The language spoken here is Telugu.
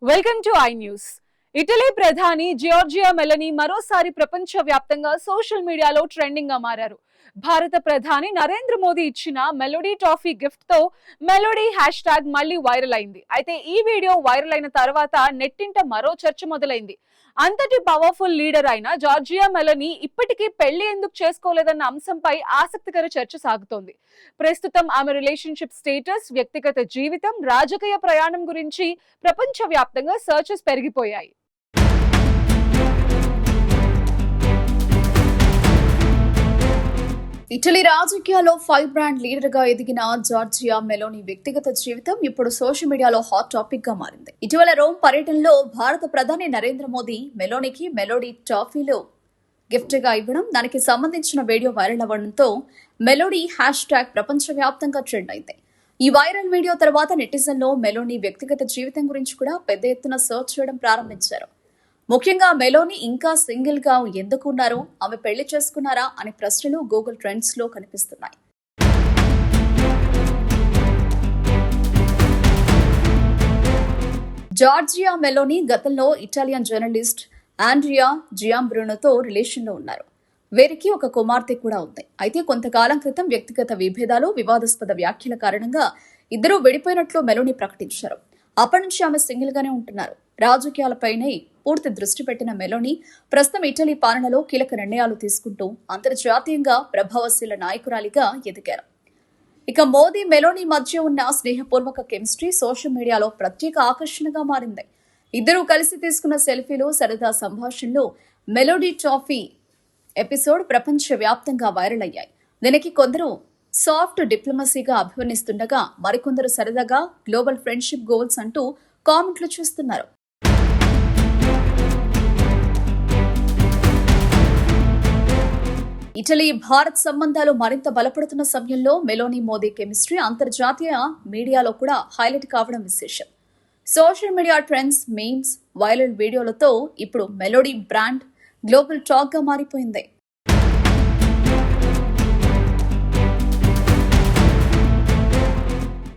Welcome to I news. Italy ప్రధాని జియోర్జియా మెలోనీ మరోసారి ప్రపంచవ్యాప్తంగా సోషల్ మీడియాలో ట్రెండింగ్ గా మారారు. భారత ప్రధాని నరేంద్ర మోదీ ఇచ్చిన మెలోడీ ట్రాఫీ గిఫ్ట్ తో మెలోడీ హ్యాష్ ట్యాగ్ మళ్లీ వైరల్ అయింది. అయితే ఈ వీడియో వైరల్ అయిన తర్వాత నెట్టింట మరో చర్చ మొదలైంది. అంతటి పవర్ఫుల్ లీడర్ అయిన జార్జియా మెలోనీ ఇప్పటికీ పెళ్లి ఎందుకు చేసుకోలేదన్న అంశంపై ఆసక్తికర చర్చ సాగుతోంది. ప్రస్తుతం ఆమె రిలేషన్షిప్ స్టేటస్, వ్యక్తిగత జీవితం, రాజకీయ ప్రయాణం గురించి ప్రపంచవ్యాప్తంగా సర్చెస్ పెరిగిపోయాయి. ఇటలీ రాజకీయాల్లో ఫైవ్ బ్రాండ్ లీడర్ గా ఎదిగిన జార్జియా మెలోనీ వ్యక్తిగత జీవితం ఇప్పుడు సోషల్ మీడియాలో హాట్ టాపిక్ గా మారింది. ఇటీవల రోమ్ పర్యటనలో భారత ప్రధాని నరేంద్ర మోదీ మెలోనీకి మెలోడీ ట్రాఫీలో గిఫ్ట్ గా ఇవ్వడం, దానికి సంబంధించిన వీడియో వైరల్ అవ్వడంతో మెలోడీ హ్యాష్ ట్యాగ్ ప్రపంచవ్యాప్తంగా ట్రెండ్ అయింది. ఈ వైరల్ వీడియో తర్వాత నెటిజన్లో మెలోనీ వ్యక్తిగత జీవితం గురించి కూడా పెద్ద ఎత్తున సర్చ్ చేయడం ప్రారంభించారు. ముఖ్యంగా మెలోనీ ఇంకా సింగిల్ గా ఎందుకు ఉన్నారు, ఆమె పెళ్లి చేసుకున్నారా అనే ప్రశ్నలు గూగుల్ ట్రెండ్స్ లో కనిపిస్తున్నాయి. జార్జియా మెలోనీ గతంలో ఇటాలియన్ జర్నలిస్ట్ ఆండ్రియా జియాంబ్రూనోతో రిలేషన్ లో ఉన్నారు. వీరికి ఒక కుమార్తె కూడా ఉంది. అయితే కొంతకాలం క్రితం వ్యక్తిగత విభేదాలు, వివాదాస్పద వ్యాఖ్యల కారణంగా ఇద్దరూ విడిపోయినట్లు మెలోనీ ప్రకటించారు. అప్పటి నుంచి ఆమె సింగిల్ గానే ఉంటున్నారు. రాజకీయాలపైనే పూర్తి దృష్టి పెట్టిన మెలోనీ ప్రస్తుతం ఇటలీ పాలనలో కీలక నిర్ణయాలు తీసుకుంటూ అంతర్జాతీయంగా ప్రభావశీల నాయకురాలిగా ఎదిగారు. ఇక మోదీ మెలోనీ మధ్య ఉన్న స్నేహపూర్వక కెమిస్ట్రీ సోషల్ మీడియాలో ప్రత్యేక ఆకర్షణగా మారింది. ఇద్దరూ కలిసి తీసుకున్న సెల్ఫీలు, సరదా సంభాషణలు మెలోడీ ట్రాఫీ ఎపిసోడ్ ప్రపంచవ్యాప్తంగా వైరల్ అయ్యాయి. దీనికి కొందరు సాఫ్ట్ డిప్లొమసీగా అభివర్ణిస్తుండగా మరికొందరు సరదాగా గ్లోబల్ ఫ్రెండ్షిప్ గోల్స్ అంటూ కామెంట్లు చేస్తున్నారు. ఇటలీ భారత్ సంబంధాలు మరింత బలపడుతున్న సమయంలో మెలోనీ మోదీ కెమిస్ట్రీ అంతర్జాతీయ మీడియాలో కూడా హైలైట్ కావడం విశేషం. Social media trends, memes, viral వీడియోలతో ఇప్పుడు మెలోడీ బ్రాండ్ గ్లోబల్ టాక్ గా మారిపోయింది.